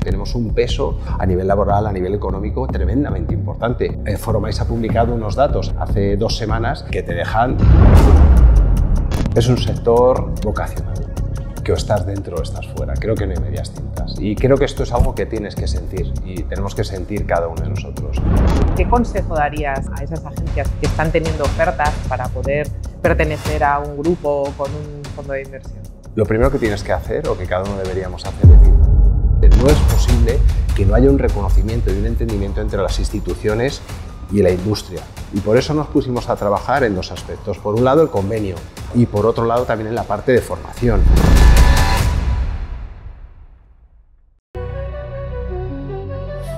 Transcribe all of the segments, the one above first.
tenemos un peso a nivel laboral, a nivel económico tremendamente importante. Foromais ha publicado unos datos hace 2 semanas que te dejan... Es un sector vocacional, que o estás dentro o estás fuera. Creo que no hay medias tintas. Y creo que esto es algo que tienes que sentir y tenemos que sentir cada uno de nosotros. ¿Qué consejo darías a esas agencias que están teniendo ofertas para poder pertenecer a un grupo o con un fondo de inversión? Lo primero que tienes que hacer, o que cada uno deberíamos hacer, es decir, no es posible que no haya un reconocimiento y un entendimiento entre las instituciones y la industria. Y por eso nos pusimos a trabajar en 2 aspectos. Por un lado, el convenio, y por otro lado también en la parte de formación.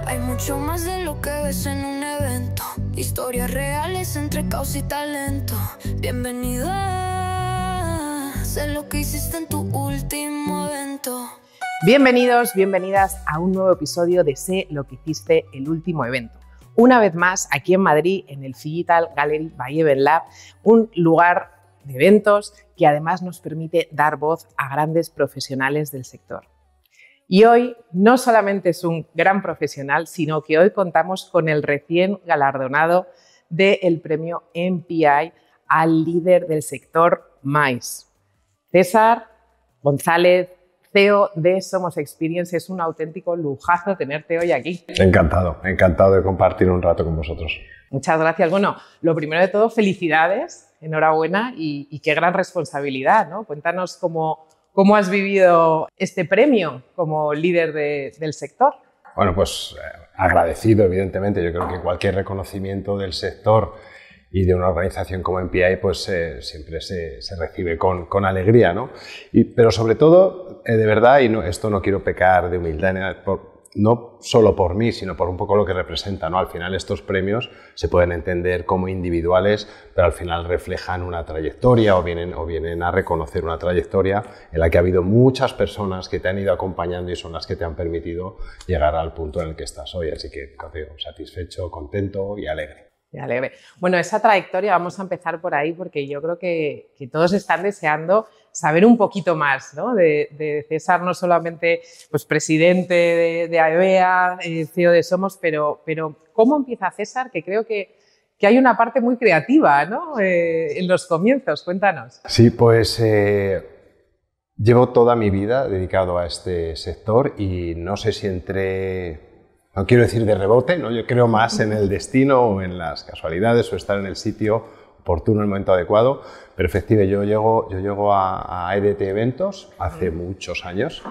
Hay mucho más de lo que ves en un evento. Historias reales entre caos y talento. Bienvenido a Sé lo que hiciste en tu último evento. Bienvenidos, bienvenidas a un nuevo episodio de Sé lo que hiciste el último evento. Una vez más, aquí en Madrid, en el Phygital Gallery by Even-Lab, un lugar de eventos que además nos permite dar voz a grandes profesionales del sector. Y hoy no solamente es un gran profesional, sino que hoy contamos con el recién galardonado del premio MPI al líder del sector MAIS. César González, CEO de Somos Experience, es un auténtico lujazo tenerte hoy aquí. Encantado de compartir un rato con vosotros. Muchas gracias. Bueno, lo primero de todo, felicidades, enhorabuena y qué gran responsabilidad, ¿no? Cuéntanos cómo has vivido este premio como líder del sector. Bueno, pues agradecido, evidentemente. Yo creo que cualquier reconocimiento del sector y de una organización como MPI pues siempre se recibe con alegría, ¿no? Pero sobre todo, de verdad, y esto no quiero pecar de humildad, no solo por mí, sino por un poco lo que representa, ¿no? Al final estos premios se pueden entender como individuales, pero al final reflejan una trayectoria o vienen a reconocer una trayectoria en la que ha habido muchas personas que te han ido acompañando y son las que te han permitido llegar al punto en el que estás hoy. Así que satisfecho, contento y alegre. Alegre. Bueno, esa trayectoria vamos a empezar por ahí porque yo creo que todos están deseando saber un poquito más, ¿no? de César, no solamente pues, presidente de AEVEA, CEO de Somos, pero ¿cómo empieza César? Que creo que hay una parte muy creativa, ¿no? En los comienzos, cuéntanos. Sí, pues llevo toda mi vida dedicado a este sector y no sé si entré... No quiero decir de rebote, ¿no? Yo creo más en el destino o en las casualidades o estar en el sitio oportuno, en el momento adecuado. Pero efectivamente, yo llego a EDT Eventos hace muchos años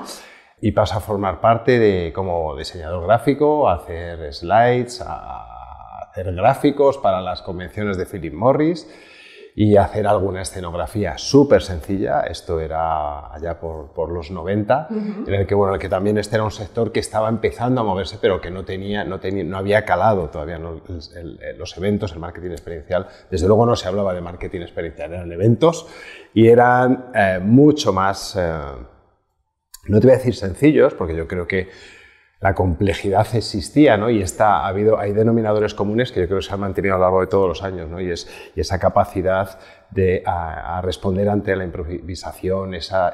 y paso a formar parte como diseñador gráfico, a hacer slides, a hacer gráficos para las convenciones de Philip Morris y hacer alguna escenografía súper sencilla. Esto era allá por los 90, en el que también este era un sector que estaba empezando a moverse, pero que no había calado todavía, ¿no? Los eventos, el marketing experiencial. Desde luego no se hablaba de marketing experiencial, eran eventos y eran mucho más, no te voy a decir sencillos, porque yo creo que la complejidad existía, ¿no? Y hay denominadores comunes que yo creo que se han mantenido a lo largo de todos los años, ¿no? Y esa capacidad de responder ante la improvisación, esa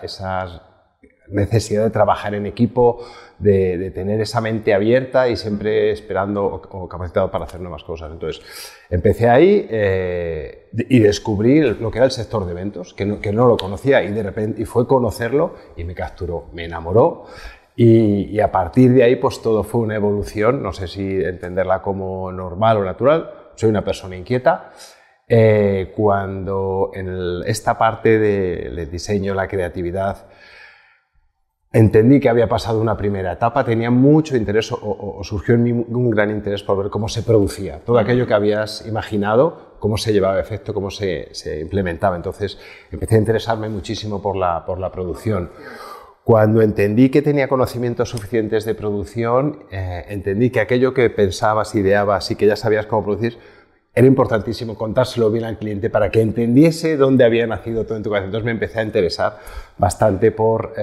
necesidad de trabajar en equipo, de tener esa mente abierta y siempre esperando o capacitado para hacer nuevas cosas. Entonces, empecé ahí y descubrí lo que era el sector de eventos, que no lo conocía y fue conocerlo y me capturó, me enamoró. Y a partir de ahí, pues todo fue una evolución, no sé si entenderla como normal o natural. Soy una persona inquieta. Cuando en esta parte del diseño, la creatividad, entendí que había pasado una primera etapa, tenía mucho interés o surgió en mí un gran interés por ver cómo se producía. Todo aquello que habías imaginado, cómo se llevaba a efecto, cómo se implementaba. Entonces empecé a interesarme muchísimo por la producción. Cuando entendí que tenía conocimientos suficientes de producción, entendí que aquello que pensabas, ideabas y que ya sabías cómo producir, era importantísimo contárselo bien al cliente para que entendiese dónde había nacido todo en tu cabeza. Entonces me empecé a interesar bastante por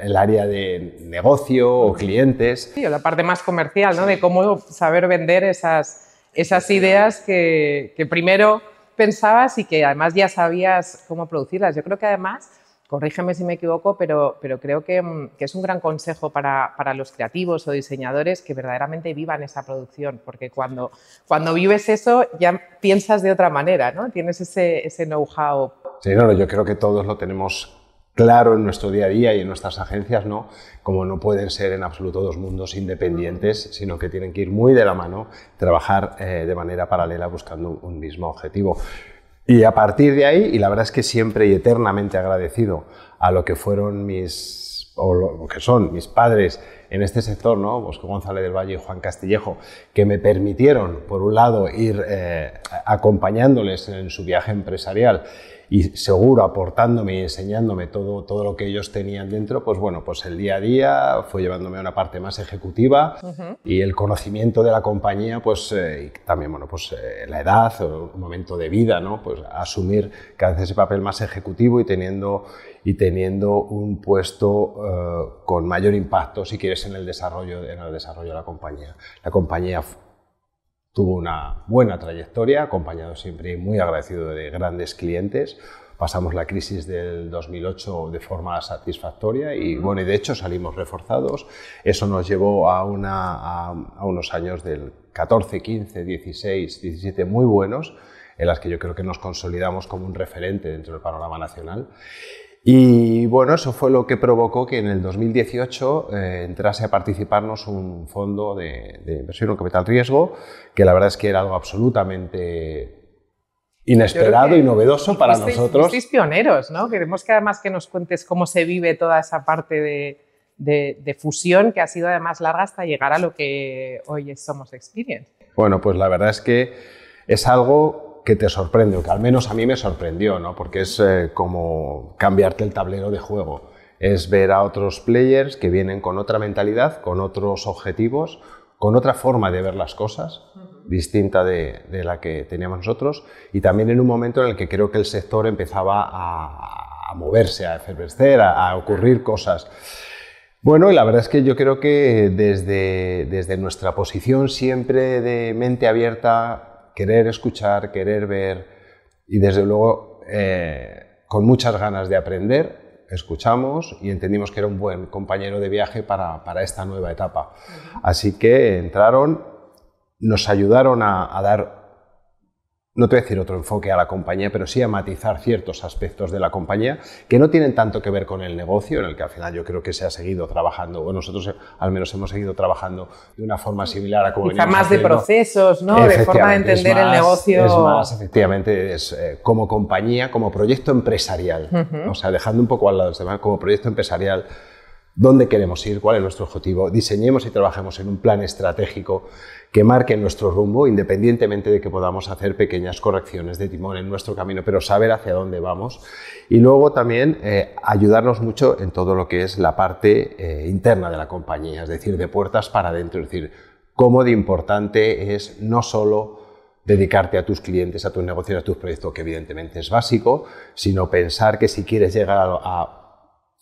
el área de negocio o clientes. Sí, la parte más comercial, ¿no? De cómo saber vender esas ideas que primero pensabas y que además ya sabías cómo producirlas. Yo creo que además corrígeme si me equivoco, pero creo que es un gran consejo para los creativos o diseñadores que verdaderamente vivan esa producción, porque cuando vives eso ya piensas de otra manera, ¿no? Tienes ese know-how. Sí, no, yo creo que todos lo tenemos claro en nuestro día a día y en nuestras agencias, ¿no? Como no pueden ser en absoluto dos mundos independientes, sino que tienen que ir muy de la mano, trabajar de manera paralela buscando un mismo objetivo. Y a partir de ahí, y la verdad es que siempre y eternamente agradecido a lo que fueron lo que son mis padres en este sector, ¿no? Bosco González del Valle y Juan Castillejo, que me permitieron, por un lado, ir acompañándoles en su viaje empresarial y seguro aportándome y enseñándome todo lo que ellos tenían dentro, pues bueno, pues el día a día fue llevándome a una parte más ejecutiva y el conocimiento de la compañía, pues y también, bueno, pues la edad, un momento de vida, ¿no? Pues asumir cada vez ese papel más ejecutivo y teniendo un puesto con mayor impacto, si quieres, en el desarrollo de la compañía. La compañía tuvo una buena trayectoria, acompañado siempre y muy agradecido de grandes clientes. Pasamos la crisis del 2008 de forma satisfactoria y, bueno, y de hecho salimos reforzados. Eso nos llevó a unos años del 14, 15, 16, 17 muy buenos, en las que yo creo que nos consolidamos como un referente dentro del panorama nacional. Y bueno, eso fue lo que provocó que en el 2018 entrase a participarnos un fondo de inversión, un capital riesgo, que la verdad es que era algo absolutamente inesperado y novedoso para nosotros. Fuisteis pioneros, ¿no? Queremos que además que nos cuentes cómo se vive toda esa parte de fusión, que ha sido además larga hasta llegar a lo que hoy es Somos Experience. Bueno, pues la verdad es que es algo que te sorprende, o que al menos a mí me sorprendió, ¿no? Porque es como cambiarte el tablero de juego. Es ver a otros players que vienen con otra mentalidad, con otros objetivos, con otra forma de ver las cosas, distinta de la que teníamos nosotros, y también en un momento en el que creo que el sector empezaba a moverse, a efervescer, a ocurrir cosas. Bueno, y la verdad es que yo creo que desde nuestra posición siempre de mente abierta, querer escuchar, querer ver y desde luego con muchas ganas de aprender, escuchamos y entendimos que era un buen compañero de viaje para esta nueva etapa. Así que entraron, nos ayudaron a dar, no te voy a decir otro enfoque a la compañía, pero sí a matizar ciertos aspectos de la compañía que no tienen tanto que ver con el negocio, en el que al final yo creo que se ha seguido trabajando, o nosotros al menos hemos seguido trabajando de una forma similar a como quizá más haciendo. De procesos, ¿no? De forma de entender el negocio. Es más, efectivamente, como compañía, como proyecto empresarial, o sea, dejando un poco al lado del tema, como proyecto empresarial, dónde queremos ir, cuál es nuestro objetivo, diseñemos y trabajemos en un plan estratégico que marque nuestro rumbo, independientemente de que podamos hacer pequeñas correcciones de timón en nuestro camino, pero saber hacia dónde vamos. Y luego también ayudarnos mucho en todo lo que es la parte interna de la compañía, es decir, de puertas para adentro, es decir, cómo de importante es no solo dedicarte a tus clientes, a tus negocios, a tus proyectos, que evidentemente es básico, sino pensar que si quieres llegar a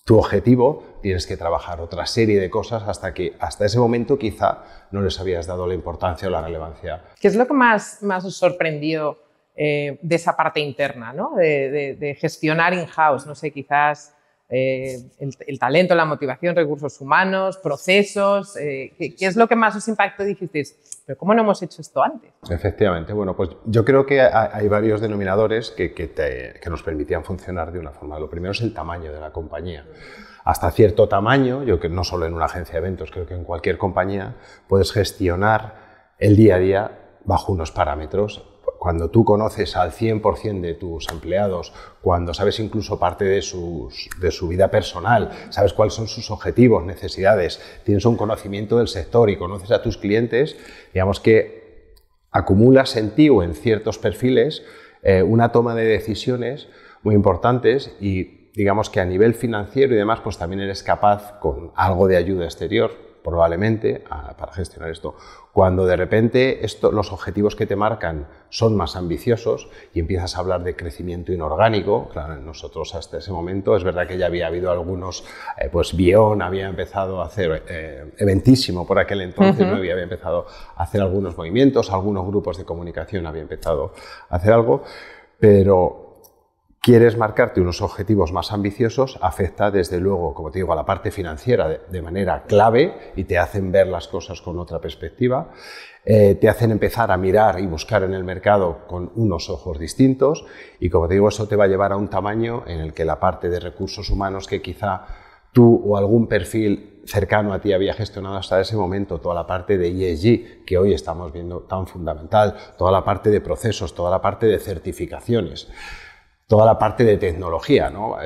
tu objetivo, tienes que trabajar otra serie de cosas hasta ese momento quizá no les habías dado la importancia o la relevancia. ¿Qué es lo que más os sorprendió de esa parte interna, ¿no? de gestionar in-house? No sé, quizás el talento, la motivación, recursos humanos, procesos. ¿Qué es lo que más os impactó y dijisteis, pero cómo no hemos hecho esto antes? Efectivamente, bueno, pues yo creo que hay varios denominadores que nos permitían funcionar de una forma. Lo primero es el tamaño de la compañía. Hasta cierto tamaño, yo que no solo en una agencia de eventos, creo que en cualquier compañía puedes gestionar el día a día bajo unos parámetros. Cuando tú conoces al 100% de tus empleados, cuando sabes incluso parte de su vida personal, sabes cuáles son sus objetivos, necesidades, tienes un conocimiento del sector y conoces a tus clientes, digamos que acumulas en ti o en ciertos perfiles una toma de decisiones muy importantes y digamos que a nivel financiero y demás, pues también eres capaz, con algo de ayuda exterior, probablemente, para gestionar esto. Cuando de repente los objetivos que te marcan son más ambiciosos y empiezas a hablar de crecimiento inorgánico, claro, nosotros hasta ese momento, es verdad que ya había habido algunos, pues Bion había empezado a hacer, Eventísimo por aquel entonces, ¿no? Había empezado a hacer algunos movimientos, algunos grupos de comunicación había empezado a hacer algo, pero quieres marcarte unos objetivos más ambiciosos, afecta desde luego, como te digo, a la parte financiera de manera clave y te hacen ver las cosas con otra perspectiva, te hacen empezar a mirar y buscar en el mercado con unos ojos distintos y, como te digo, eso te va a llevar a un tamaño en el que la parte de recursos humanos que quizá tú o algún perfil cercano a ti había gestionado hasta ese momento, toda la parte de ESG que hoy estamos viendo tan fundamental, toda la parte de procesos, toda la parte de certificaciones, toda la parte de tecnología, ¿no?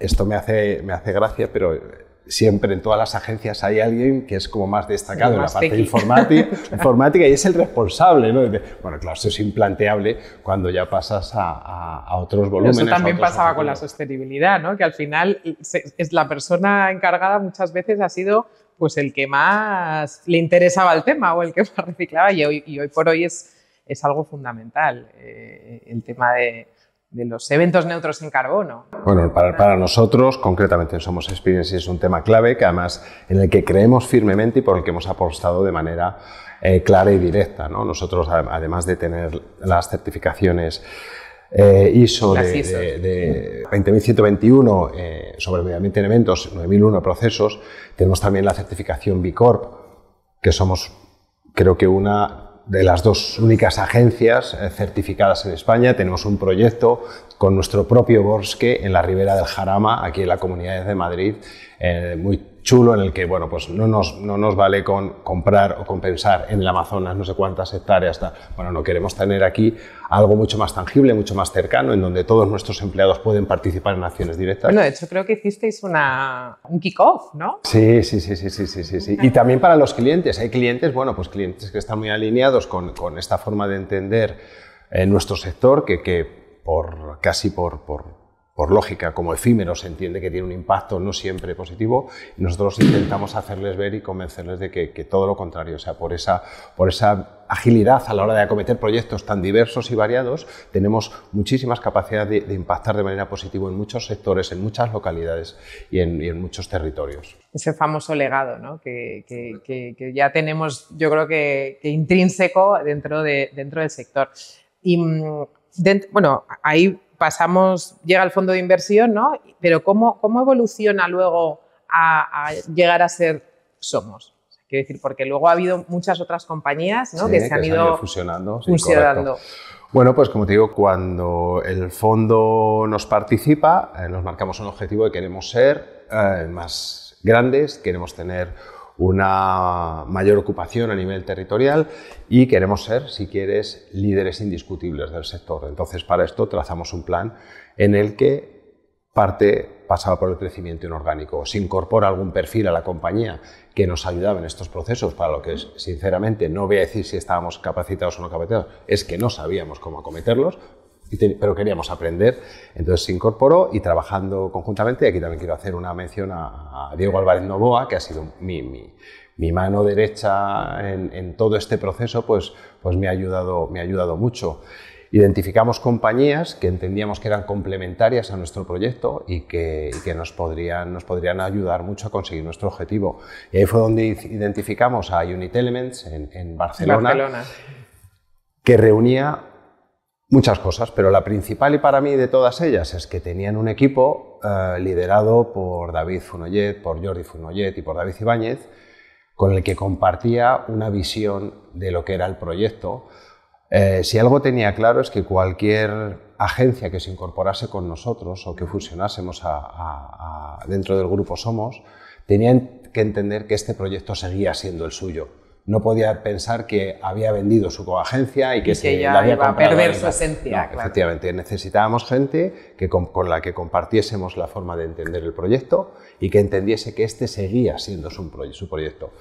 Esto me hace gracia, pero siempre en todas las agencias hay alguien que es como más destacado en la parte informática y es el responsable, ¿no? Bueno, claro, esto es implanteable cuando ya pasas a otros volúmenes. Pero eso también pasaba con la sostenibilidad, ¿no? Que al final es la persona encargada muchas veces ha sido pues el que más le interesaba el tema o el que más reciclaba y hoy por hoy es algo fundamental el tema de los eventos neutros en carbono. Bueno, para nosotros, concretamente en Somos Experience, es un tema clave que además en el que creemos firmemente y por el que hemos apostado de manera clara y directa, ¿no? Nosotros, además de tener las certificaciones ISO de 20121 sobre medio ambiente en eventos, 9001 procesos, tenemos también la certificación B Corp, que somos, creo que una de las dos únicas agencias certificadas en España. Tenemos un proyecto con nuestro propio bosque en la Ribera del Jarama, aquí en la Comunidad de Madrid, muy chulo, en el que bueno, pues no nos vale con comprar o compensar en el Amazonas no sé cuántas hectáreas. Bueno, no queremos tener aquí algo mucho más tangible, mucho más cercano, en donde todos nuestros empleados pueden participar en acciones directas. Bueno, de hecho creo que hicisteis un kick-off, ¿no? Sí. Y también para los clientes. Hay clientes, bueno, pues clientes que están muy alineados con esta forma de entender nuestro sector, que casi por lógica, como efímero, se entiende que tiene un impacto no siempre positivo, y nosotros intentamos hacerles ver y convencerles de que todo lo contrario, o sea, por esa agilidad a la hora de acometer proyectos tan diversos y variados, tenemos muchísimas capacidades de impactar de manera positiva en muchos sectores, en muchas localidades y en muchos territorios. Ese famoso legado, ¿no? que ya tenemos, yo creo que intrínseco dentro del sector. Y bueno, ahí llega el fondo de inversión, ¿no? Pero ¿cómo evoluciona luego a llegar a ser Somos? Quiero decir, porque luego ha habido muchas otras compañías, ¿no? Sí, que se han ido fusionando. fusionando. Bueno, pues como te digo, cuando el fondo nos participa, nos marcamos un objetivo de queremos ser más grandes, queremos tener una mayor ocupación a nivel territorial y queremos ser, si quieres, líderes indiscutibles del sector. Entonces, para esto trazamos un plan en el que parte pasaba por el crecimiento inorgánico. Se incorpora algún perfil a la compañía que nos ayudaba en estos procesos, para lo que, sinceramente, no voy a decir si estábamos capacitados o no capacitados, es que no sabíamos cómo acometerlos, pero queríamos aprender. Entonces se incorporó y trabajando conjuntamente, y aquí también quiero hacer una mención a Diego Álvarez Novoa, que ha sido mi mano derecha en todo este proceso, pues me ha ayudado mucho. Identificamos compañías que entendíamos que eran complementarias a nuestro proyecto y que nos podrían ayudar mucho a conseguir nuestro objetivo. Y ahí fue donde identificamos a Unit Elements en Barcelona, que reunía muchas cosas, pero la principal y para mí de todas ellas es que tenían un equipo liderado por David Funollet, por Jordi Funollet y por David Ibáñez, con el que compartía una visión de lo que era el proyecto. Si algo tenía claro es que cualquier agencia que se incorporase con nosotros o que fusionásemos dentro del grupo Somos, tenían que entender que este proyecto seguía siendo el suyo. No podía pensar que había vendido su coagencia y que ya había iba a perder su esencia. No, claro. Efectivamente, necesitábamos gente con la que compartiésemos la forma de entender el proyecto y que entendiese que este seguía siendo su proyecto.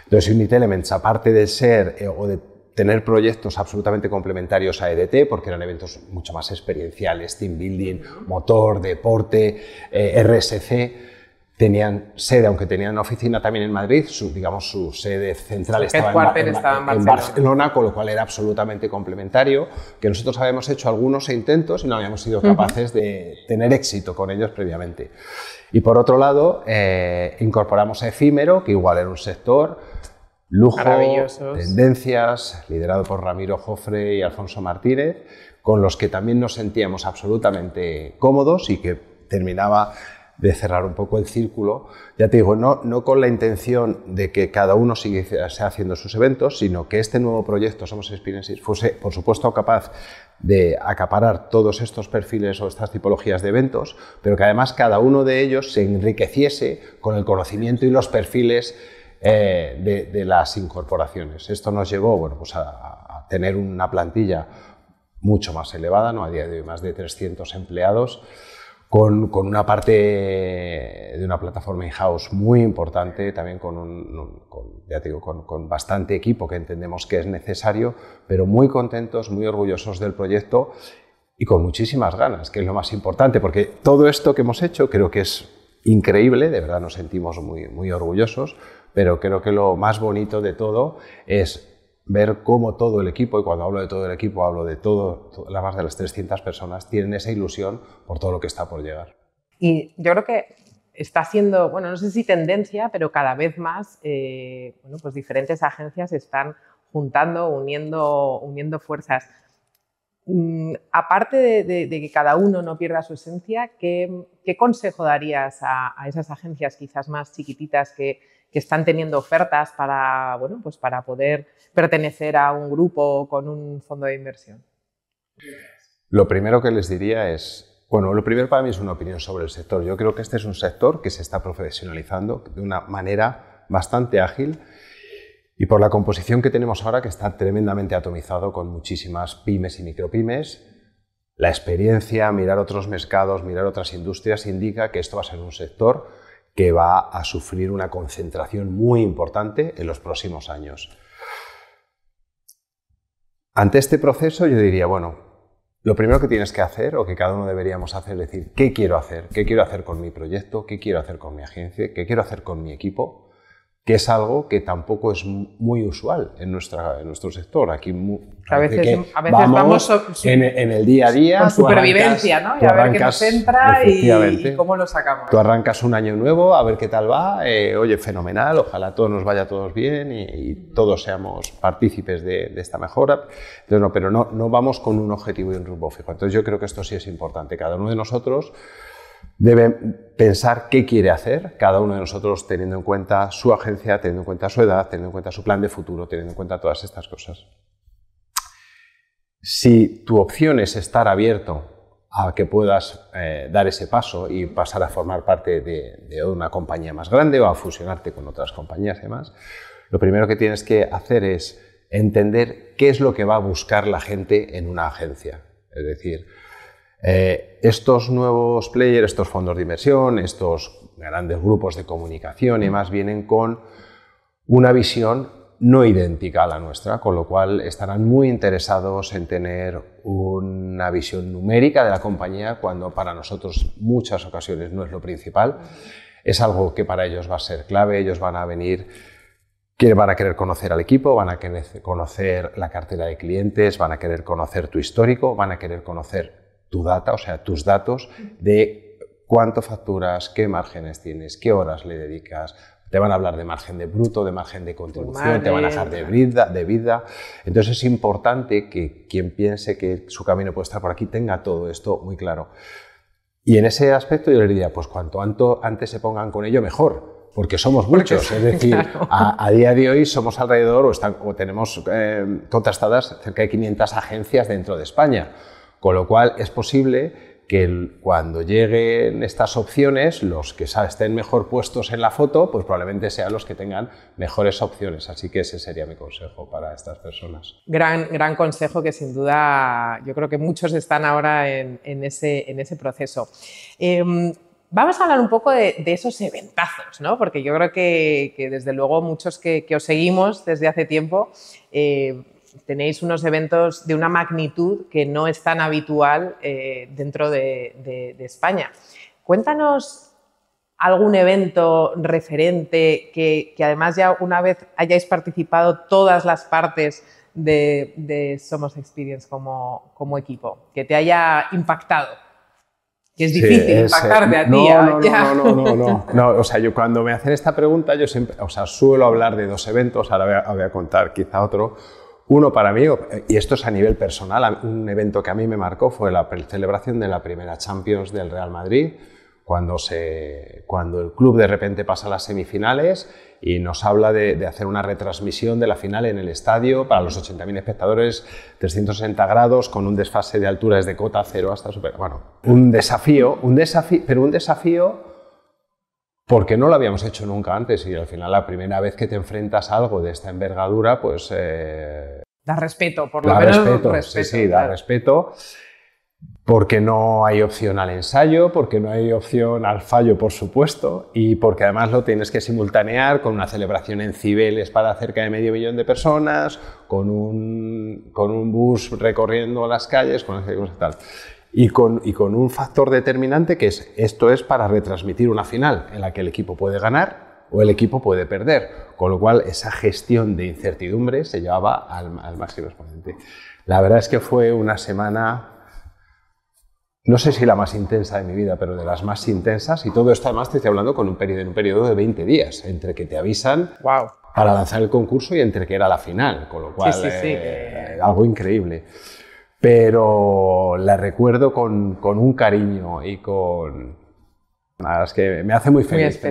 Entonces, Unit Elements, aparte de ser o de tener proyectos absolutamente complementarios a EDT, porque eran eventos mucho más experienciales, team building, motor, deporte, RSC. Tenían sede, aunque tenían oficina también en Madrid, su sede central estaba en Barcelona, con lo cual era absolutamente complementario, que nosotros habíamos hecho algunos intentos y no habíamos sido capaces de tener éxito con ellos previamente. Y por otro lado, incorporamos a Efímero, que igual era un sector lujo, tendencias, liderado por Ramiro Jofre y Alfonso Martínez, con los que también nos sentíamos absolutamente cómodos y que terminaba de cerrar un poco el círculo, ya te digo, no con la intención de que cada uno siguiese haciendo sus eventos, sino que este nuevo proyecto Somos Experiences fuese, por supuesto, capaz de acaparar todos estos perfiles o estas tipologías de eventos, pero que además cada uno de ellos se enriqueciese con el conocimiento y los perfiles de las incorporaciones. Esto nos llevó, bueno, pues a tener una plantilla mucho más elevada, ¿no? A día de hoy más de 300 empleados, con una parte de una plataforma in-house muy importante, también ya te digo, con bastante equipo que entendemos que es necesario, pero muy contentos, muy orgullosos del proyecto y con muchísimas ganas, que es lo más importante, porque todo esto que hemos hecho creo que es increíble, de verdad nos sentimos muy, muy orgullosos, pero creo que lo más bonito de todo es ver cómo todo el equipo, y cuando hablo de todo el equipo hablo de las más de las 300 personas, tienen esa ilusión por todo lo que está por llegar. Y yo creo que está siendo, bueno, no sé si tendencia, pero cada vez más, bueno, pues diferentes agencias están juntando, uniendo fuerzas. Aparte de que cada uno no pierda su esencia, ¿qué consejo darías a esas agencias quizás más chiquititas que están teniendo ofertas para, bueno, pues para poder pertenecer a un grupo con un fondo de inversión? Lo primero que les diría es, bueno, lo primero para mí es una opinión sobre el sector. Yo creo que este es un sector que se está profesionalizando de una manera bastante ágil y por la composición que tenemos ahora, que está tremendamente atomizado con muchísimas pymes y micropymes, la experiencia, mirar otros mercados, mirar otras industrias, indica que esto va a ser un sector que va a sufrir una concentración muy importante en los próximos años. Ante este proceso yo diría, bueno, lo primero que tienes que hacer, o que cada uno deberíamos hacer, es decir, ¿qué quiero hacer? ¿Qué quiero hacer con mi proyecto? ¿Qué quiero hacer con mi agencia? ¿Qué quiero hacer con mi equipo? Que es algo que tampoco es muy usual en nuestro sector. Aquí a veces vamos en el día a día. Con supervivencia, ¿no? Y a ver qué nos entra y cómo lo sacamos. Tú arrancas un año nuevo, a ver qué tal va. Oye, fenomenal, ojalá todo nos vaya a todos bien y todos seamos partícipes de esta mejora. Entonces, pero no vamos con un objetivo y un rumbo fijo. Entonces yo creo que esto sí es importante. Cada uno de nosotros debe pensar qué quiere hacer, cada uno de nosotros teniendo en cuenta su agencia, teniendo en cuenta su edad, teniendo en cuenta su plan de futuro, teniendo en cuenta todas estas cosas. Si tu opción es estar abierto a que puedas dar ese paso y pasar a formar parte de una compañía más grande o a fusionarte con otras compañías y demás, lo primero que tienes que hacer es entender qué es lo que va a buscar la gente en una agencia. Es decir, estos nuevos players, estos fondos de inversión, estos grandes grupos de comunicación y demás vienen con una visión no idéntica a la nuestra, con lo cual estarán muy interesados en tener una visión numérica de la compañía cuando para nosotros muchas ocasiones no es lo principal. Es algo que para ellos va a ser clave, ellos van a venir, van a querer conocer al equipo, van a querer conocer la cartera de clientes, van a querer conocer tu histórico, van a querer conocer tu data, o sea, tus datos de cuánto facturas, qué márgenes tienes, qué horas le dedicas. Te van a hablar de margen de bruto, de margen de contribución, te van a hablar de vida. Entonces es importante que quien piense que su camino puede estar por aquí tenga todo esto muy claro. Y en ese aspecto yo le diría, pues cuanto antes se pongan con ello, mejor. Porque somos muchos, es decir, claro. a día de hoy somos alrededor, o tenemos contrastadas cerca de 500 agencias dentro de España. Con lo cual es posible que cuando lleguen estas opciones, los que estén mejor puestos en la foto, pues probablemente sean los que tengan mejores opciones. Así que ese sería mi consejo para estas personas. Gran consejo que sin duda yo creo que muchos están ahora en ese proceso. Vamos a hablar un poco de esos eventazos, ¿no? Porque yo creo que desde luego muchos que os seguimos desde hace tiempo tenéis unos eventos de una magnitud que no es tan habitual dentro de España. Cuéntanos algún evento referente que además ya una vez hayáis participado todas las partes de Somos Experience como equipo, que te haya impactado. Que es difícil impactarte a ti. No, o sea, yo cuando me hacen esta pregunta, yo siempre, o sea, suelo hablar de dos eventos, ahora voy a contar quizá otro. Uno para mí, y esto es a nivel personal, un evento que a mí me marcó fue la celebración de la primera Champions del Real Madrid, cuando el club de repente pasa a las semifinales y nos habla de hacer una retransmisión de la final en el estadio para los 80.000 espectadores, 360 grados, con un desfase de altura desde cota cero hasta super... Bueno, un desafío, pero un desafío porque no lo habíamos hecho nunca antes y al final la primera vez que te enfrentas a algo de esta envergadura, pues... da respeto, por lo menos respeto. Sí, da respeto. Porque no hay opción al ensayo, porque no hay opción al fallo, por supuesto, y porque además lo tienes que simultanear con una celebración en Cibeles para cerca de 500.000 de personas, con un bus recorriendo las calles, con tal. Y con un factor determinante que es, esto es para retransmitir una final en la que el equipo puede ganar o el equipo puede perder, con lo cual esa gestión de incertidumbre se llevaba al máximo exponente. La verdad es que fue una semana... No sé si la más intensa de mi vida, pero de las más intensas. Y todo esto además te estoy hablando en un periodo de 20 días, entre que te avisan para lanzar el concurso y entre que era la final, con lo cual algo increíble. Pero la recuerdo con un cariño y con... Nada, es que me hace muy feliz,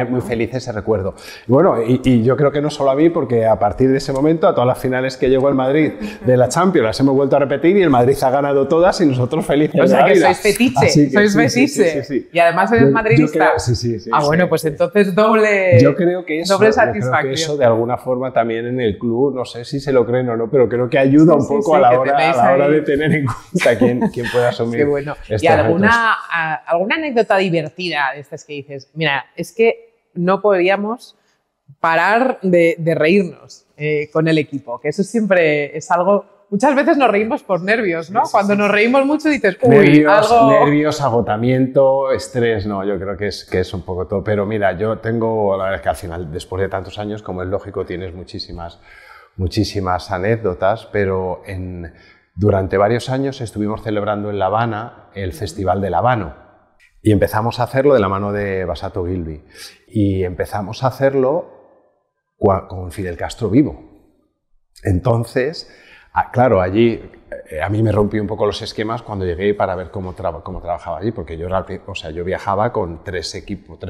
muy feliz ese recuerdo. Y bueno, y yo creo que no solo a mí, porque a partir de ese momento, a todas las finales que llegó el Madrid de la Champions, las hemos vuelto a repetir y el Madrid ha ganado todas y nosotros felices. O sea, que sois fetiche, Sí. Y además eres madridista. Bueno, pues entonces doble satisfacción. Creo que eso de alguna forma también en el club, no sé si se lo creen o no, pero creo que ayuda un poco a la hora de tener en cuenta quién puede asumir. Qué bueno. ¿Y alguna anécdota divertida de estas que dices, mira, es que no podíamos parar de reírnos con el equipo, que eso siempre es algo, muchas veces nos reímos por nervios, ¿no? Cuando nos reímos mucho dices, nervios, agotamiento, estrés, no, yo creo que es un poco todo, pero mira, yo tengo, la verdad es que al final, después de tantos años, como es lógico, tienes muchísimas anécdotas, pero durante varios años estuvimos celebrando en La Habana el Festival del Habano. Y empezamos a hacerlo de la mano de Basato Gilby. Y empezamos a hacerlo con Fidel Castro vivo. Entonces, claro, allí a mí me rompió un poco los esquemas cuando llegué para ver cómo trabajaba allí, porque yo viajaba con tres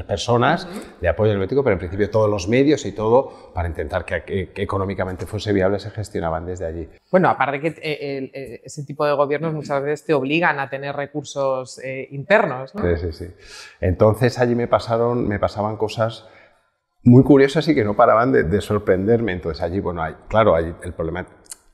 personas de apoyo hermético, pero en principio todos los medios y todo para intentar que económicamente fuese viable se gestionaban desde allí. Bueno, aparte que ese tipo de gobiernos muchas veces te obligan a tener recursos internos, ¿no? Sí. Entonces allí me pasaban cosas muy curiosas y que no paraban de sorprenderme. Entonces allí, bueno, claro, el problema...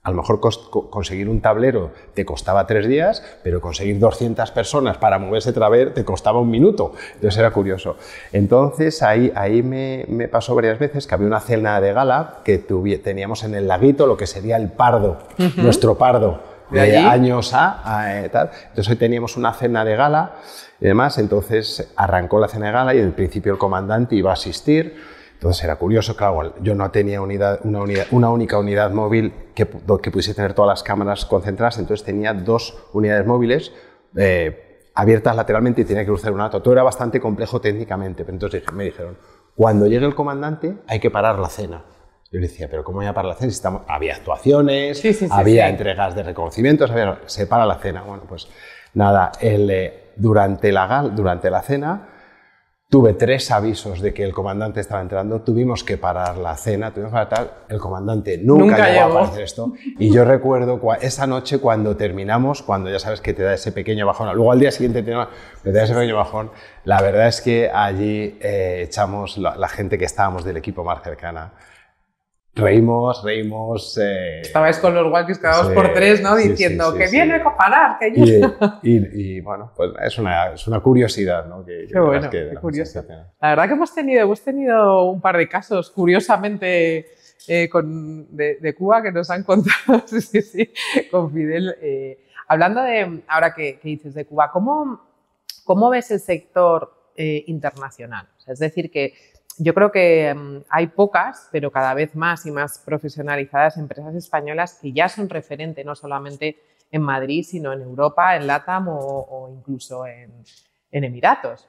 A lo mejor conseguir un tablero te costaba 3 días, pero conseguir 200 personas para mover ese tablero te costaba 1 minuto. Entonces era curioso. Entonces ahí me pasó varias veces que había una cena de gala que teníamos en el laguito, lo que sería el pardo, nuestro pardo, de años tal. Entonces hoy teníamos una cena de gala y demás. Entonces arrancó la cena de gala y en principio el comandante iba a asistir. Entonces era curioso, claro, yo no tenía una única unidad móvil que pudiese tener todas las cámaras concentradas, entonces tenía 2 unidades móviles abiertas lateralmente y tenía que cruzar un alto. Todo era bastante complejo técnicamente, pero entonces me dijeron, cuando llegue el comandante hay que parar la cena. Yo le decía, pero ¿cómo voy a parar la cena? Había actuaciones, había entregas de reconocimientos, se para la cena. Bueno, pues nada, durante la cena... Tuve 3 avisos de que el comandante estaba entrando, tuvimos que parar la cena, el comandante nunca llegó a aparecer esto. Y yo recuerdo esa noche cuando terminamos, cuando ya sabes que te da ese pequeño bajón, luego al día siguiente te da ese pequeño bajón, la verdad es que allí echamos la gente que estábamos del equipo más cercana. Reímos. Estabais con los walkies cada 2 por 3, ¿no? Diciendo que viene a parar, que y bueno, pues es una curiosidad, ¿no? Qué bueno, qué curioso. La verdad que hemos tenido un par de casos, curiosamente, de Cuba que nos han contado, con Fidel. Hablando de, ahora que dices de Cuba, ¿cómo ves el sector internacional? O sea, es decir, que yo creo que hay pocas, pero cada vez más y más profesionalizadas empresas españolas que ya son referente no solamente en Madrid, sino en Europa, en LATAM o incluso en Emiratos.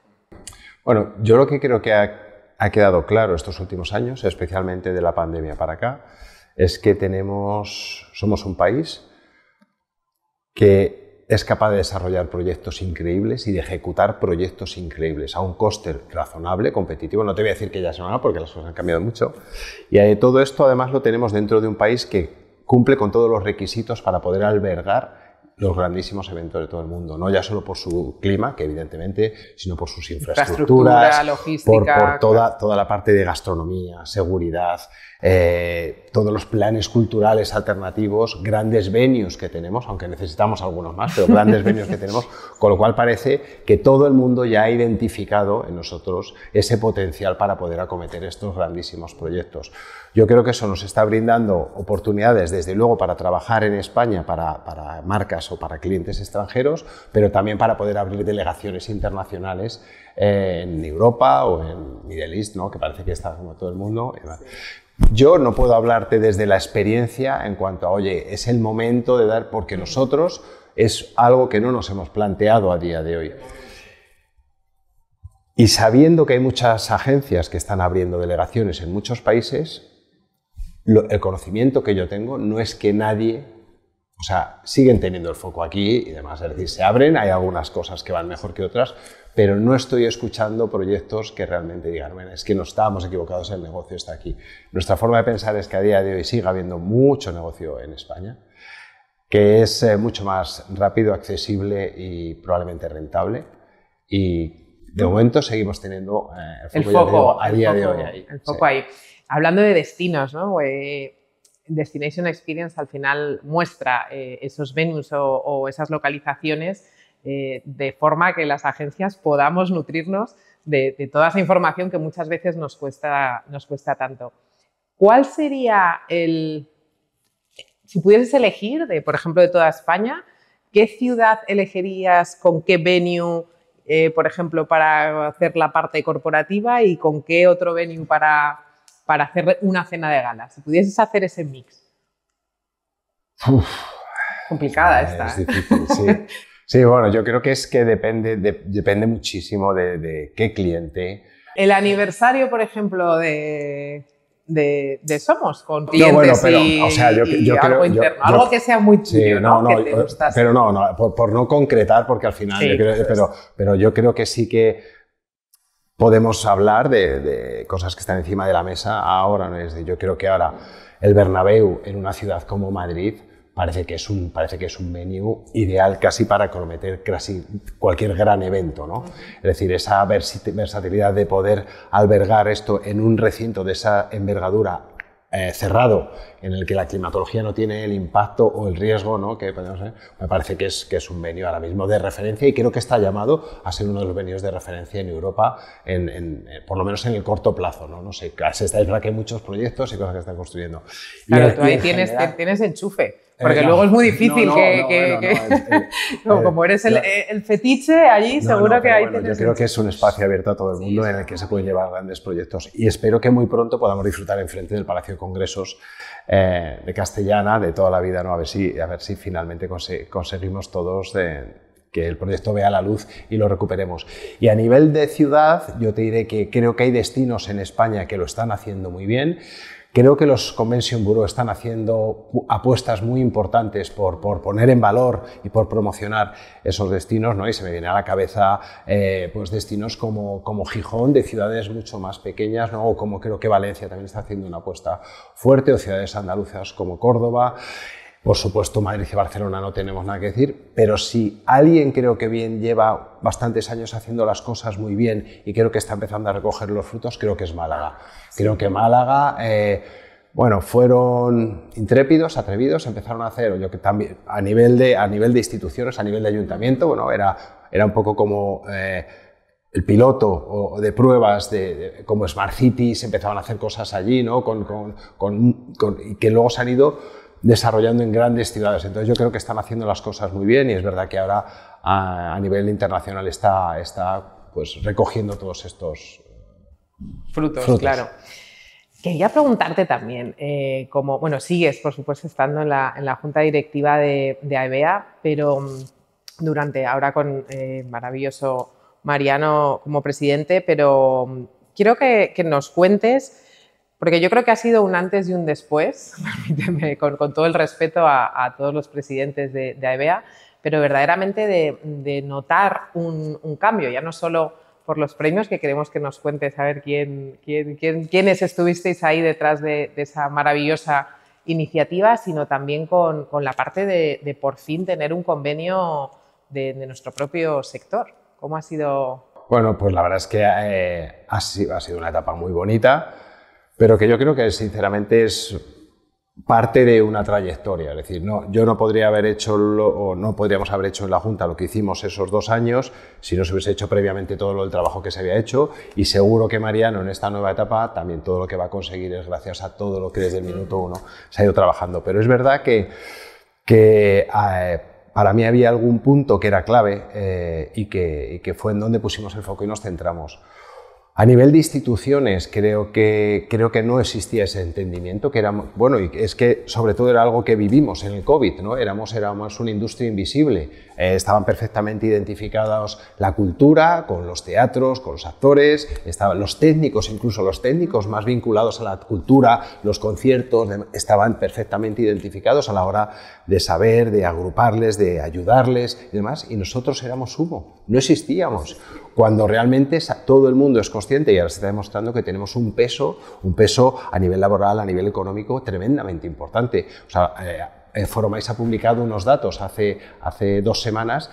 Bueno, yo lo que creo que ha quedado claro estos últimos años, especialmente de la pandemia para acá, es que somos un país que es capaz de desarrollar proyectos increíbles y de ejecutar proyectos increíbles a un coste razonable, competitivo. No te voy a decir que ya se van, porque las cosas han cambiado mucho. Y todo esto además lo tenemos dentro de un país que cumple con todos los requisitos para poder albergar los grandísimos eventos de todo el mundo, no ya solo por su clima, que evidentemente, sino por sus infraestructuras, logística, por toda la parte de gastronomía, seguridad, todos los planes culturales alternativos, grandes venues que tenemos, aunque necesitamos algunos más, pero grandes venues que tenemos, con lo cual parece que todo el mundo ya ha identificado en nosotros ese potencial para poder acometer estos grandísimos proyectos. Yo creo que eso nos está brindando oportunidades, desde luego, para trabajar en España para marcas o para clientes extranjeros, pero también para poder abrir delegaciones internacionales en Europa o en Middle East, ¿no? Que parece que está como todo el mundo. Yo no puedo hablarte desde la experiencia en cuanto a, oye, es el momento de dar, porque nosotros es algo que no nos hemos planteado a día de hoy. Y sabiendo que hay muchas agencias que están abriendo delegaciones en muchos países, el conocimiento que yo tengo no es que nadie, o sea, siguen teniendo el foco aquí y demás, es decir, se abren, hay algunas cosas que van mejor que otras, pero no estoy escuchando proyectos que realmente digan, bueno, es que no estábamos equivocados, el negocio está aquí. Nuestra forma de pensar es que a día de hoy sigue habiendo mucho negocio en España, que es mucho más rápido, accesible y probablemente rentable, y de momento seguimos teniendo el foco a día de hoy ahí. El foco ahí. Hablando de destinos, ¿no? Destination Experience al final muestra esos venues o esas localizaciones de forma que las agencias podamos nutrirnos de toda esa información que muchas veces nos cuesta tanto. ¿Cuál sería si pudieses elegir, por ejemplo, de toda España, qué ciudad elegirías con qué venue, por ejemplo, para hacer la parte corporativa y con qué otro venue para hacer una cena de gala? Si pudieses hacer ese mix. Complicada esta. Es difícil, sí. Sí, bueno, yo creo que depende muchísimo de qué cliente. El aniversario, por ejemplo, de Somos, con clientes y algo interno, algo que sea muy tuyo, ¿no? Que te gustase. Pero no, por no concretar, porque al final, pero yo creo que sí que podemos hablar de cosas que están encima de la mesa ahora, ¿no? Yo creo que ahora el Bernabéu en una ciudad como Madrid parece que es un venue ideal casi para acometer casi cualquier gran evento, ¿no? Es decir, esa versatilidad de poder albergar esto en un recinto de esa envergadura cerrado, en el que la climatología no tiene el impacto o el riesgo, ¿no? Que me parece que es un venue ahora mismo de referencia, y creo que está llamado a ser uno de los venues de referencia en Europa, por lo menos en el corto plazo, ¿no? No sé, es verdad que hay muchos proyectos y cosas que están construyendo. Claro, tú ahí tienes enchufe. Porque luego es muy difícil como eres el fetiche allí, seguro que ahí tienes... Yo creo que es un espacio abierto a todo el mundo en el que se pueden llevar grandes proyectos, y espero que muy pronto podamos disfrutar enfrente del Palacio de Congresos de Castellana de toda la vida, ¿no? A ver si finalmente conseguimos todos que el proyecto vea la luz y lo recuperemos. Y a nivel de ciudad, yo te diré que creo que hay destinos en España que lo están haciendo muy bien. Creo que los Convention Bureau están haciendo apuestas muy importantes por poner en valor y por promocionar esos destinos, ¿no? Y se me viene a la cabeza pues destinos como Gijón, de ciudades mucho más pequeñas, ¿no? O como creo que Valencia también está haciendo una apuesta fuerte, o ciudades andaluzas como Córdoba. Por supuesto, Madrid y Barcelona no tenemos nada que decir, pero si alguien creo que lleva bastantes años haciendo las cosas muy bien y creo que está empezando a recoger los frutos, creo que es Málaga. Creo que Málaga, fueron intrépidos, atrevidos, empezaron a hacer, yo que también a nivel de instituciones, a nivel de ayuntamiento, bueno, era un poco como el piloto o de pruebas como Smart Cities, empezaban a hacer cosas allí, ¿no? Y que luego se han ido desarrollando en grandes ciudades. Entonces yo creo que están haciendo las cosas muy bien, y es verdad que ahora a nivel internacional está pues recogiendo todos estos frutos. Claro. Quería preguntarte también, sigues por supuesto estando en la junta directiva de AEVEA, pero ahora con maravilloso Mariano como presidente, pero quiero que nos cuentes Porque yo creo que ha sido un antes y un después, permíteme, con todo el respeto a todos los presidentes de AEVEA, pero verdaderamente de notar un cambio, ya no solo por los premios, que queremos que nos cuentes a ver quiénes estuvisteis ahí detrás de esa maravillosa iniciativa, sino también con la parte de por fin tener un convenio de nuestro propio sector. ¿Cómo ha sido? Bueno, pues la verdad es que ha sido una etapa muy bonita, pero que yo creo que sinceramente es parte de una trayectoria. Es decir, yo no podría haber hecho o no podríamos haber hecho en la Junta lo que hicimos esos 2 años si no se hubiese hecho previamente todo el trabajo que se había hecho, y seguro que Mariano en esta nueva etapa también todo lo que va a conseguir es gracias a todo lo que desde el minuto 1 se ha ido trabajando. Pero es verdad que para mí había algún punto que era clave y que fue en donde pusimos el foco y nos centramos. A nivel de instituciones creo que no existía ese entendimiento, que era, bueno, y es que sobre todo era algo que vivimos en el COVID, ¿no? Éramos una industria invisible, estaban perfectamente identificados la cultura con los teatros, con los actores, estaban los técnicos, incluso los técnicos más vinculados a la cultura, los conciertos, estaban perfectamente identificados a la hora de saber, de agruparles, de ayudarles y demás, y nosotros éramos humo, no existíamos. Cuando realmente todo el mundo es consciente, y ahora se está demostrando que tenemos un peso a nivel laboral, a nivel económico, tremendamente importante. O sea, Foromais ha publicado unos datos hace 2 semanas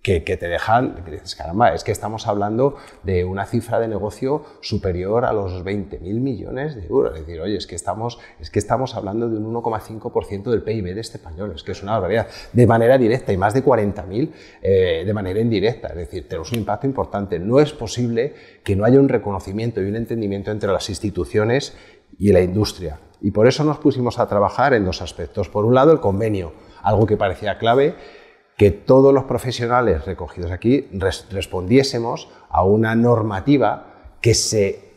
que te dejan, caramba, es que estamos hablando de una cifra de negocio superior a los 20.000 millones de euros. Es decir, oye, es que estamos hablando de un 1,5% del PIB de este español, es que es una barbaridad, de manera directa, y más de 40.000 de manera indirecta. Es decir, tenemos un impacto importante. No es posible que no haya un reconocimiento y un entendimiento entre las instituciones y la industria. Y por eso nos pusimos a trabajar en 2 aspectos. Por un lado, el convenio, algo que parecía clave, que todos los profesionales recogidos aquí respondiésemos a una normativa que se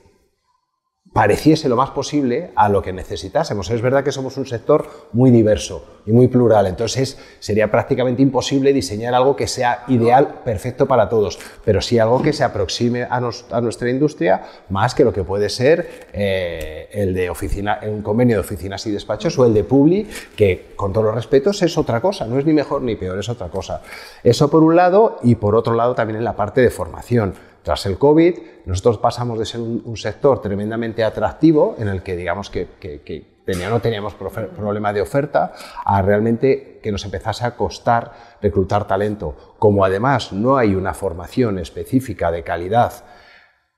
pareciese lo más posible a lo que necesitásemos. Es verdad que somos un sector muy diverso y muy plural, entonces sería prácticamente imposible diseñar algo que sea ideal, perfecto para todos, pero sí algo que se aproxime a nuestra industria más que lo que puede ser un convenio de oficinas y despachos, o el de Publi, que con todos los respetos es otra cosa, no es ni mejor ni peor, es otra cosa. Eso por un lado, y por otro lado también en la parte de formación. Tras el COVID, nosotros pasamos de ser un sector tremendamente atractivo, en el que digamos que no teníamos problema de oferta, a realmente que nos empezase a costar reclutar talento. Como además no hay una formación específica de calidad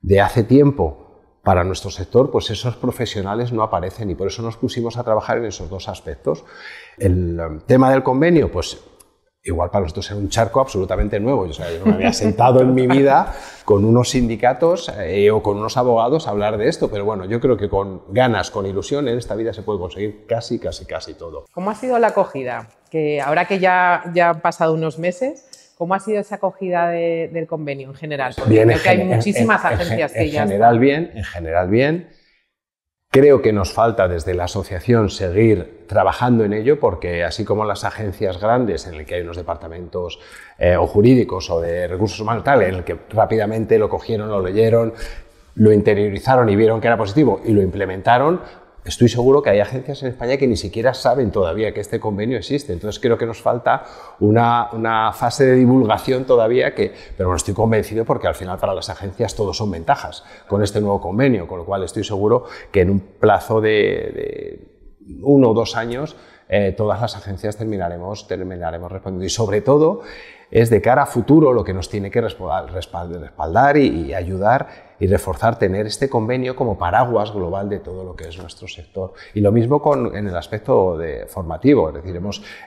de hace tiempo para nuestro sector, pues esos profesionales no aparecen, y por eso nos pusimos a trabajar en esos 2 aspectos. El tema del convenio, pues igual para nosotros era un charco absolutamente nuevo. O sea, yo no me había sentado en mi vida con unos sindicatos o con unos abogados a hablar de esto, pero bueno, yo creo que con ganas, con ilusión, en esta vida se puede conseguir casi todo. ¿Cómo ha sido la acogida? Que ahora que ya han pasado unos meses, ¿cómo ha sido esa acogida del convenio en general? Porque bien, creo que hay muchísimas agencias que ya están. En general bien. Creo que nos falta desde la asociación seguir trabajando en ello, porque así como las agencias grandes, en el que hay unos departamentos o jurídicos o de recursos humanos, tal, en el que rápidamente lo cogieron, lo leyeron, lo interiorizaron y vieron que era positivo y lo implementaron, estoy seguro que hay agencias en España que ni siquiera saben todavía que este convenio existe. Entonces creo que nos falta una fase de divulgación todavía, pero bueno, estoy convencido porque al final para las agencias todo son ventajas con este nuevo convenio, con lo cual estoy seguro que en un plazo de 1 o 2 años todas las agencias terminaremos respondiendo, y sobre todo es de cara a futuro lo que nos tiene que respaldar y ayudar y reforzar, tener este convenio como paraguas global de todo lo que es nuestro sector. Y lo mismo en el aspecto formativo, es decir,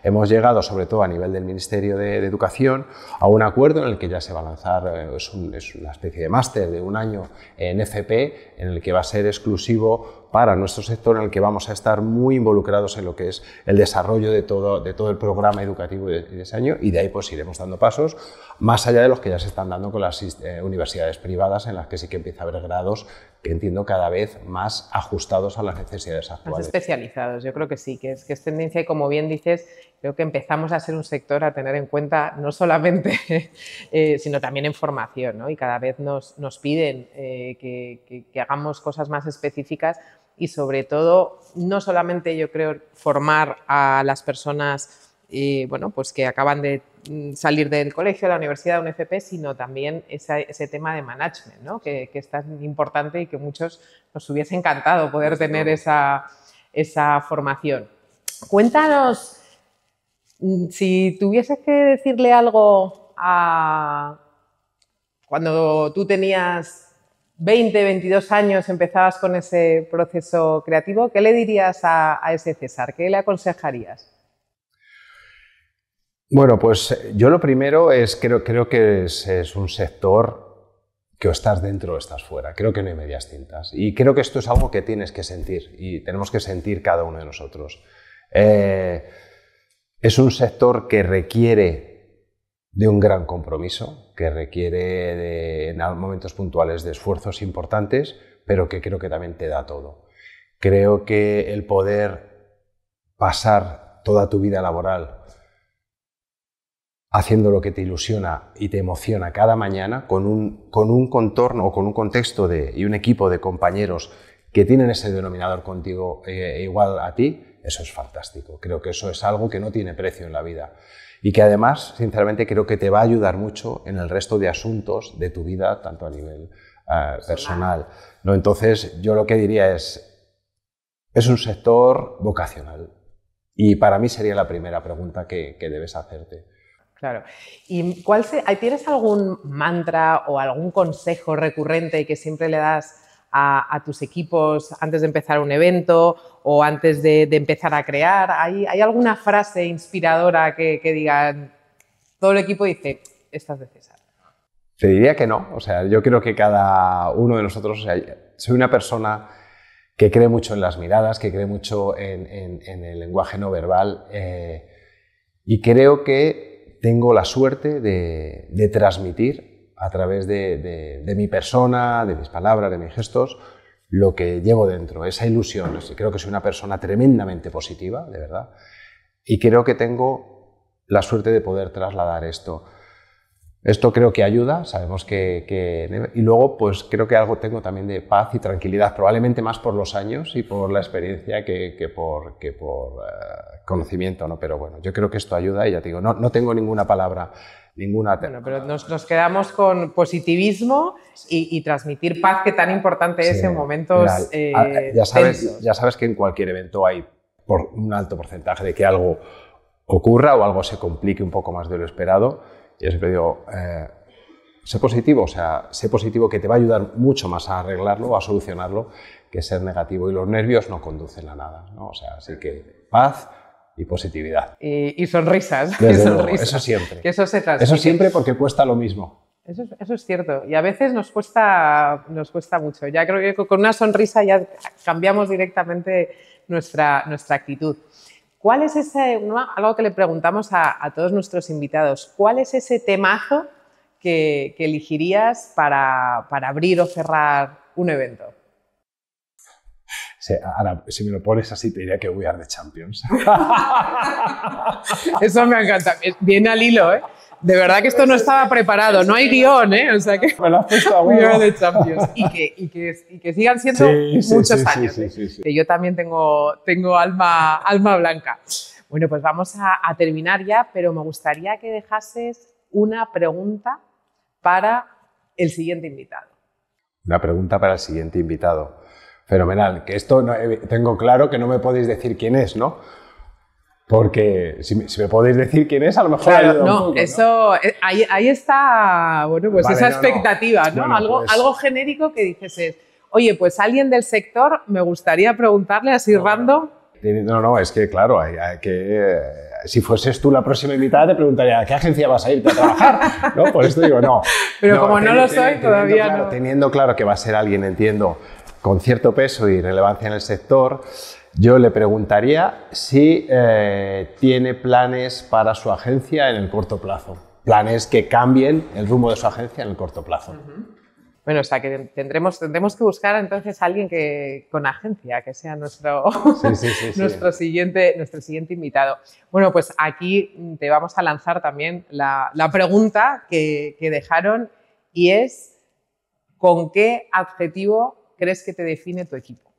hemos llegado, sobre todo a nivel del Ministerio de Educación, a un acuerdo en el que ya se va a lanzar, es una especie de máster de 1 año en FP, en el que va a ser exclusivo para nuestro sector, en el que vamos a estar muy involucrados en lo que es el desarrollo de todo el programa educativo de ese año, y de ahí pues iremos dando pasos más allá de los que ya se están dando con las universidades privadas, en las que sí que empieza a haber grados que entiendo cada vez más ajustados a las necesidades actuales. Más especializados, yo creo que sí, que es tendencia, y como bien dices, creo que empezamos a ser un sector a tener en cuenta no solamente, sino también en formación, ¿no? Y cada vez nos piden que hagamos cosas más específicas, y sobre todo no solamente yo creo formar a las personas bueno, pues que acaban de salir del colegio, de la universidad, de un FP, sino también ese tema de management, ¿no? que es tan importante y que muchos nos hubiese encantado poder tener esa formación. Cuéntanos, si tuvieses que decirle algo a cuando tú tenías 20, 22 años, empezabas con ese proceso creativo, ¿qué le dirías a ese César? ¿Qué le aconsejarías? Bueno, pues yo lo primero es, creo que es un sector que o estás dentro o estás fuera. Creo que no hay medias tintas. Y creo que esto es algo que tienes que sentir y tenemos que sentir cada uno de nosotros. Es un sector que requiere de un gran compromiso, que requiere en momentos puntuales de esfuerzos importantes, pero que creo que también te da todo. Creo que el poder pasar toda tu vida laboral haciendo lo que te ilusiona y te emociona cada mañana, con un contorno o con un contexto y un equipo de compañeros que tienen ese denominador contigo igual a ti, eso es fantástico. Creo que eso es algo que no tiene precio en la vida y que además, sinceramente, creo que te va a ayudar mucho en el resto de asuntos de tu vida, tanto a nivel personal, ¿no? Entonces, yo lo que diría es un sector vocacional y para mí sería la primera pregunta que debes hacerte. Claro. ¿Y tienes algún mantra o algún consejo recurrente que siempre le das a tus equipos antes de empezar un evento o antes de empezar a crear? ¿Hay alguna frase inspiradora que digan, todo el equipo dice, esta es de César? Te diría que no. O sea, yo creo que cada uno de nosotros, o sea, soy una persona que cree mucho en las miradas, que cree mucho en el lenguaje no verbal y creo que tengo la suerte de transmitir a través de mi persona, de mis palabras, de mis gestos, lo que llevo dentro, esa ilusión. Creo que soy una persona tremendamente positiva, de verdad, y creo que tengo la suerte de poder trasladar esto. Esto creo que ayuda, sabemos que y luego pues creo que algo tengo también de paz y tranquilidad, probablemente más por los años y por la experiencia que por conocimiento, ¿no? Pero bueno, yo creo que esto ayuda y ya te digo, no tengo ninguna palabra, Bueno, pero nos quedamos con positivismo y transmitir paz, que tan importante es en momentos tensos. Ya sabes que en cualquier evento hay un alto porcentaje de que algo ocurra o algo se complique un poco más de lo esperado. Yo siempre digo, sé positivo, o sea, sé positivo, que te va a ayudar mucho más a arreglarlo o a solucionarlo que ser negativo, y los nervios no conducen a nada, ¿no? O sea, así que paz y positividad. Y sonrisas. Desde luego, eso siempre. Que eso se transmite. Eso siempre, porque cuesta lo mismo. Eso es cierto, y a veces nos cuesta mucho. Ya creo que con una sonrisa ya cambiamos directamente nuestra actitud. ¿Cuál es algo que le preguntamos a todos nuestros invitados? ¿Cuál es ese temazo que elegirías para abrir o cerrar un evento? Sí, ahora, si me lo pones así, te diría que We Are the Champions. Eso me encanta. Viene al hilo, ¿eh? De verdad que esto no estaba preparado, no hay guión, ¿eh? O sea que me lo has puesto a huevo. We Are the Champions. Y que sigan siendo muchos años. Sí. Que yo también tengo alma blanca. Bueno, pues vamos a terminar ya, pero me gustaría que dejases una pregunta para el siguiente invitado. Una pregunta para el siguiente invitado. Fenomenal. Que esto tengo claro que no me podéis decir quién es, ¿no? Porque si me podéis decir quién es, a lo mejor claro, no, poco, eso, ¿no? Ahí está, bueno, pues vale, esa expectativa, ¿no? Bueno, algo genérico que dices oye, pues alguien del sector me gustaría preguntarle así random. No, es que claro, si fueses tú la próxima invitada te preguntaría ¿a qué agencia vas a irte a trabajar? ¿No? Por esto digo no. Pero como no lo soy, todavía no. Teniendo claro que va a ser alguien, entiendo, con cierto peso y relevancia en el sector, yo le preguntaría si tiene planes para su agencia en el corto plazo. Planes que cambien el rumbo de su agencia en el corto plazo. Bueno, o sea que tendremos que buscar entonces a alguien con agencia, que sea nuestro siguiente invitado. Bueno, pues aquí te vamos a lanzar también la pregunta que dejaron, y es ¿con qué adjetivo crees que te define tu equipo?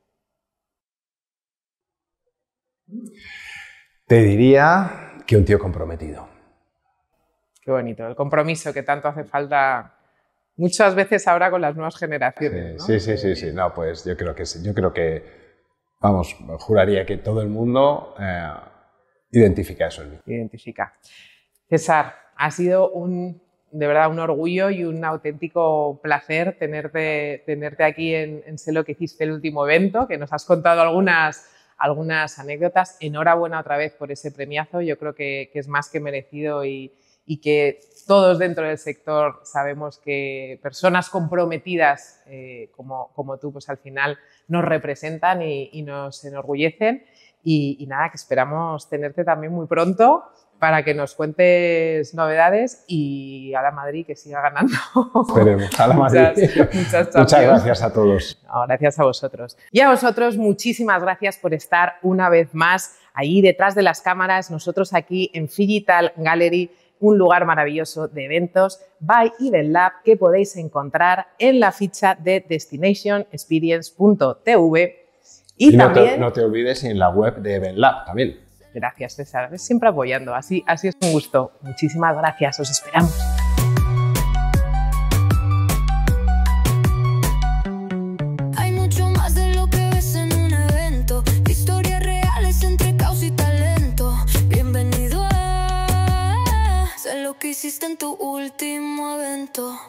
Te diría que un tío comprometido. Qué bonito, el compromiso que tanto hace falta muchas veces ahora con las nuevas generaciones, ¿no? Sí. No, pues yo creo que, vamos, juraría que todo el mundo identifica eso en mí. Identifica. César, ha sido de verdad un orgullo y un auténtico placer tenerte aquí en Sé lo que hiciste el último evento, que nos has contado algunas anécdotas. Enhorabuena otra vez por ese premiazo, yo creo que es más que merecido y que todos dentro del sector sabemos que personas comprometidas como tú, pues al final nos representan y nos enorgullecen. Y nada, que esperamos tenerte también muy pronto para que nos cuentes novedades y a la Madrid que siga ganando. Esperemos, a la Madrid. Muchas gracias a todos. No, gracias a vosotros. Y a vosotros, muchísimas gracias por estar una vez más ahí detrás de las cámaras, nosotros aquí en Phygital Gallery, un lugar maravilloso de eventos by Event Lab que podéis encontrar en la ficha de destinationexperience.tv y también... no te olvides en la web de Event Lab también. Gracias, César. Siempre apoyando. Así es un gusto. Muchísimas gracias. Os esperamos. Hay mucho más de lo que ves en un evento. Historias reales entre caos y talento. Bienvenido a Sé lo que hiciste en tu último evento.